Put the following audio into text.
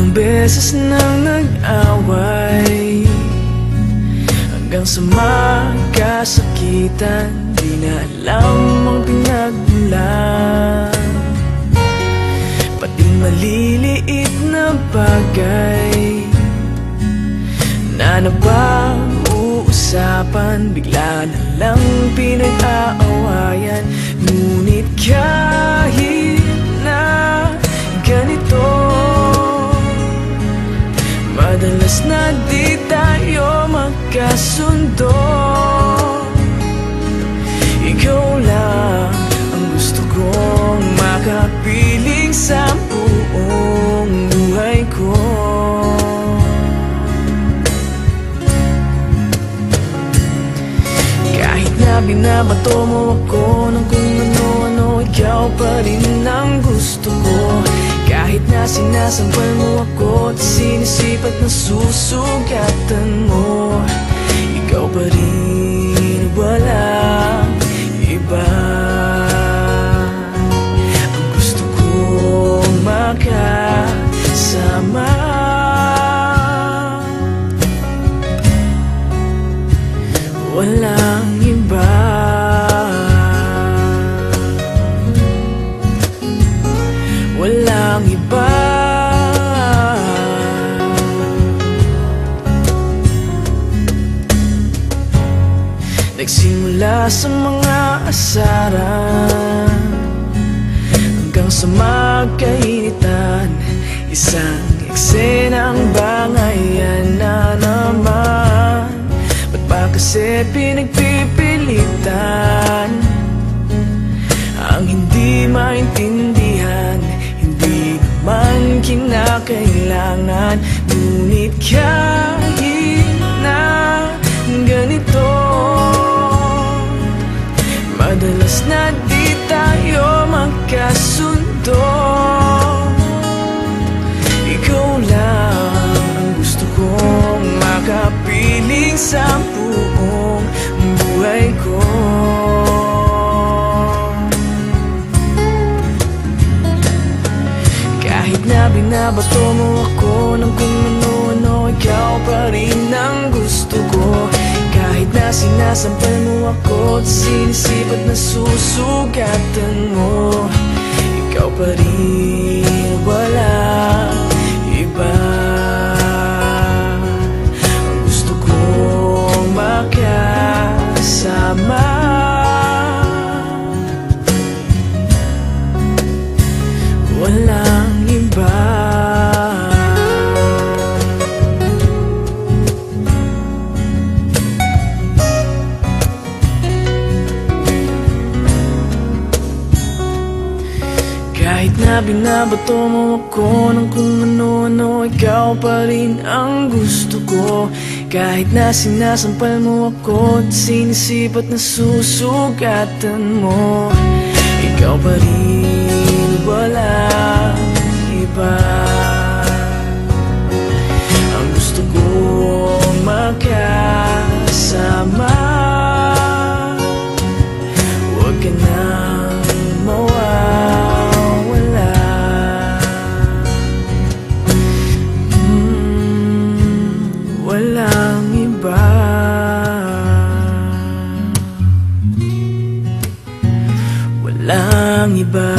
Ilang beses nang nag-away hanggang sa magkasakitan, di na alam ang pinagmulan. Pati maliliit na bagay na napag-uusapan, bigla na lang pinag-aawayan. Ngunit kahit na ganito, madalas na di tayo magkasundo. Ikaw lang ang gusto kong makapiling sa buong buhay ko. Kahit na binabato mo ako ng kung ano-ano, ikaw pa rin ang gusto ko. Kahit na sinasampal mo ako at sinisipat na susugatan mo, ikaw pa rin, walang iba. Ang gusto kong makasama, walang iba. Walang iba. Nagsimula sa mga asaran hanggang sa magkainitan, isang eksenang bangayan na naman. Ba't ba kasi pinagpipilitan ang hindi maintindihan? Hindi naman kinakailangan. Ngunit kahit na ganito, madalas na di tayo magkasundo. Ikaw lang ang gusto kong makapiling sa buong buhay ko. Kahit na binabato mo ako ng kung ano-ano, ikaw pa rin ang gusto ko. Kahit na sinasampal mo ako at sinisipat na susugatan mo, ikaw pa rin, walang iba. Ang gusto kong makasama, walang iba. Kahit na binabato mo ako ng kung ano-ano, ikaw pa rin ang gusto ko. Kahit na sinasampal mo ako at sinisipat na susugatan mo, ikaw pa rin, walang iba. Ang gusto kong makasama, huwag ka nang mawawala. Walang iba. Walang iba.